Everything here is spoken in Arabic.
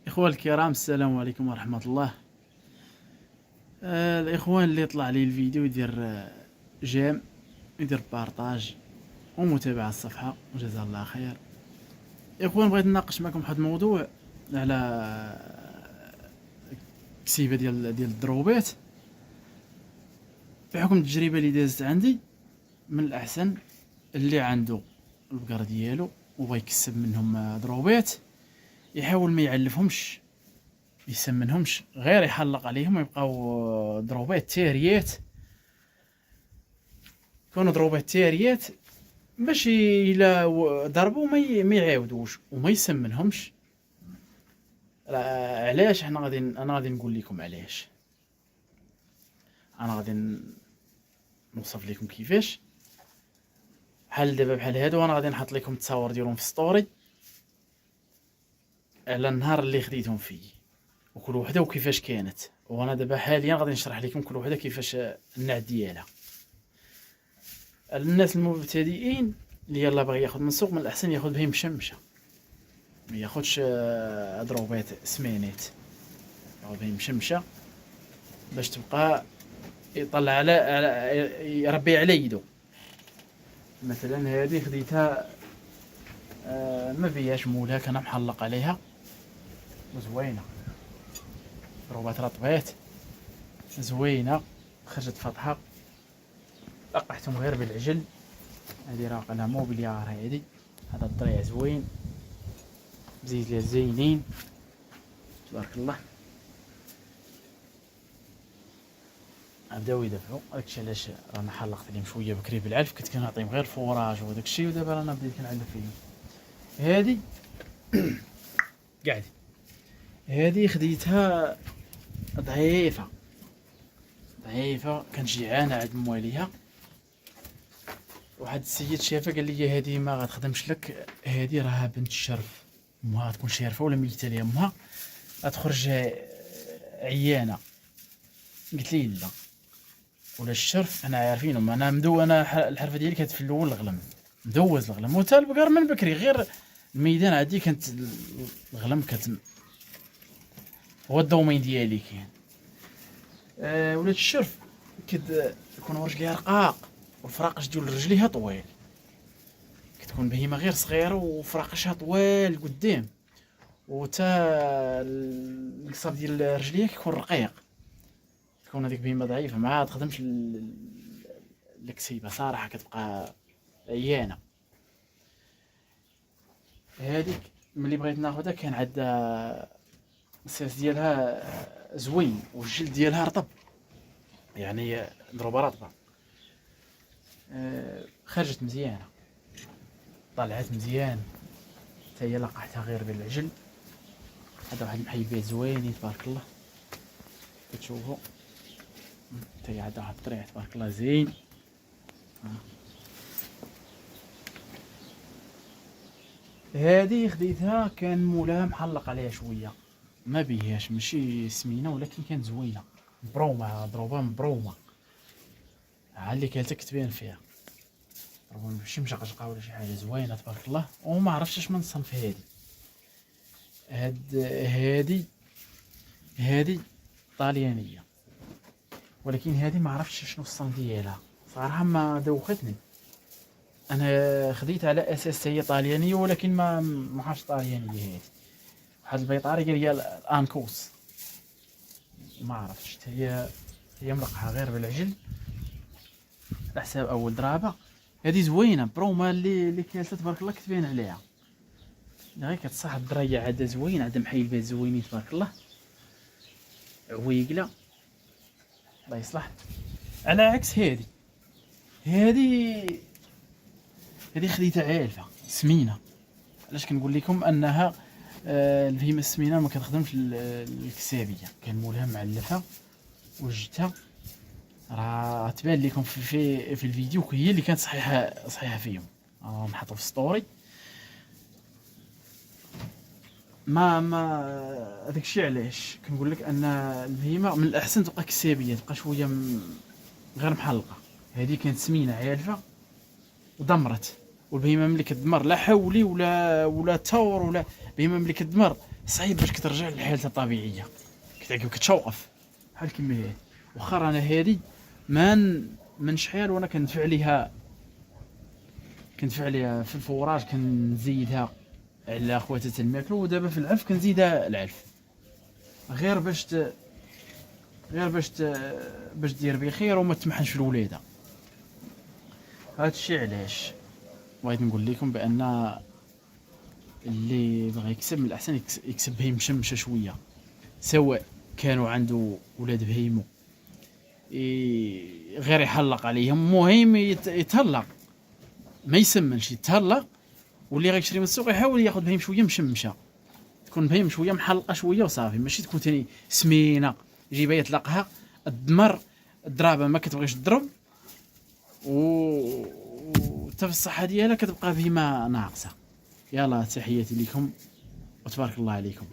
إخوان الكرام، السلام عليكم ورحمة الله. الإخوان اللي يطلع لي الفيديو يدير جيم، يدير بارطاج ومتابعة الصفحة، وجزاه الله خير. إخوان، بغيت نناقش معكم واحد الموضوع على كسيبة ديال الدروبات. بحكم التجربة اللي دازت عندي، من الأحسن اللي عنده البقر ديالو وبغى يكسب منهم دروبات يحاول ما يعلفهمش، يسمنهمش، غير يحلق عليهم ويبقاو دروبات تيريات، يكونوا دروبات تيريات باش إلا ضربوا ما يعاودوش وما يسمنهمش. علاش انا غادي نقول لكم علاش. انا غادي نوصف لكم كيفاش. بحال دابا بحال هادو، انا غادي نحط لكم التصاور ديالهم في ستوري على النهار اللي خديتهم فيه، وكل وحده وكيفاش كانت. وانا دابا حاليا غادي نشرح لكم كل وحده كيفاش النعت ديالها. الناس المبتدئين اللي يلا باغي ياخذ من السوق، من الاحسن ياخذ بهم مشمشه، ما ياخذش دروبات سمينات، ياخذ بهم مشمشه باش تبقى يطلع على يربي على يدو. مثلا هذه خديتها ما فيهاش مولها، كان محلق عليها وزوينه، دروبات رطبات زوينه، خرجت فطحه، لقحتهم غير بالعجل. هذه راقه لها موبليار، هذه هذا الضريع زوين، بزيت زينين تبارك الله. بداو يدفعوا، داكشي علاش رانا حلقت لهم شويه بكري بالعلف، كنت كنعطيهم غير فوراج وداكشي، ودابا رانا بديت كنعلف فيهم. هذه قاعد، هذه خديتها ضعيفه، كانت جيعانه عند مواليها. واحد السيد شافها قال لي هذه ما غتخدمش لك، هذه راها بنت الشرف، امها تكون شارفه ولا ميته ليها امها، غتخرج عيانه. قلت لي لا، ولا الشرف انا عارفينهم، انا الحرفه ديالي كانت في الاول الغلم، مدوز الغلم وتا البقر من بكري، غير الميدان عادي كانت الغلم هو الدومين ديالي كاين. ولات الشرف كتكون رجليها رقاق والفراقش ديال رجليها طويل، كتكون بهيمه غير صغيره وفراقشها طويل قدام، وتا القصاب ديال رجليها كيكون رقيق. تكون هذيك بهيمه ضعيفه ما تخدمش الكسيبه صراحه، كتبقى عيانه. هذيك ملي بغيت ناخذها كان عندها الساس ديالها زوين والجلد ديالها رطب، يعني ضربه رطبه. خرجت مزيانه، طلعت مزيان، حتى هي لقحتها غير بالعجل. هذا واحد المحيبات زوينين تبارك الله، كتشوفوا حتى هي عندها واحد الطريح تبارك الله زين. هذه خديتها كان مولاها محلق عليها شويه، ما بيهاش ماشي سمينه، ولكن كانت زوينه، مبرومه، ضربه مبرومه، ها اللي كالتك تبان فيها، ضربه ماشي مشقشقه ولا شي حاجه، زوينه تبارك الله. وما عرفتش اش من الصنف هذه طاليانيه، ولكن هذه ما عرفتش شنو الصنف ديالها صراحه، ما دوختني. انا خديت على اساس هي طاليانيه، ولكن ما عرفتش طاليانيه. هذه واحد البيطاري قال لي الانكوس، ما عرفتش. هي ملقحه غير بالعجل على حساب اول ضربه. هذه زوينه بروما اللي كالته تبارك الله، كتبان عليها غير كتصح الدريه عاد زوين، عاد محيلبات زوينين تبارك الله، عويقله الله يصلح. على عكس هذه خديتها عالفه سمينه. علاش كنقول لكم انها البهيمه السمينه ما كتخدمش الكسابيه، كان مولها معلفه وجدتها، راه تبان لكم في الفيديو هي اللي كانت صحيحه فيهم، نحطو في ستوري. ما هذاك الشيء علاش كنقول لك ان البهيمه من الاحسن تبقى كسابيه، تبقى شويه غير محلقه. هذه كانت سمينه عالفه ودمرت، والبهيمه ملي كتدمر لا حولي ولا تور، ولا بهيمه ملي كتدمر صعيب باش كترجع لحالتها الطبيعيه، كتعقب كتشوقف بحال كيما هي. واخا رانا هادي من شحال وانا كنت عليها في الفوراج، كنزيدها على خواتة الماكلة، ودابا في العلف كنزيدها العلف غير باش دير بخير وما تمحنش في الولاده. هادشي علاش بغيت نقول لكم بان اللي بغى يكسب من الاحسن يكسب بهيم مشمشه شويه، سواء كانوا عنده ولاد بهيمو غير يحلق عليهم، مهم يتهلق ما يسمنش، يتهلق. واللي غيشري من السوق يحاول ياخذ بهيم شويه مشمشه، تكون بهيم شويه محلقه شويه وصافي، ماشي تكون ثاني سمينه يجيبها يطلقها الدمر الضرابه ما كتبغيش تضرب، و حتى في الصحه ديالها كتبقى بهيمه ناقصه. يلا تحياتي لكم وتبارك الله عليكم.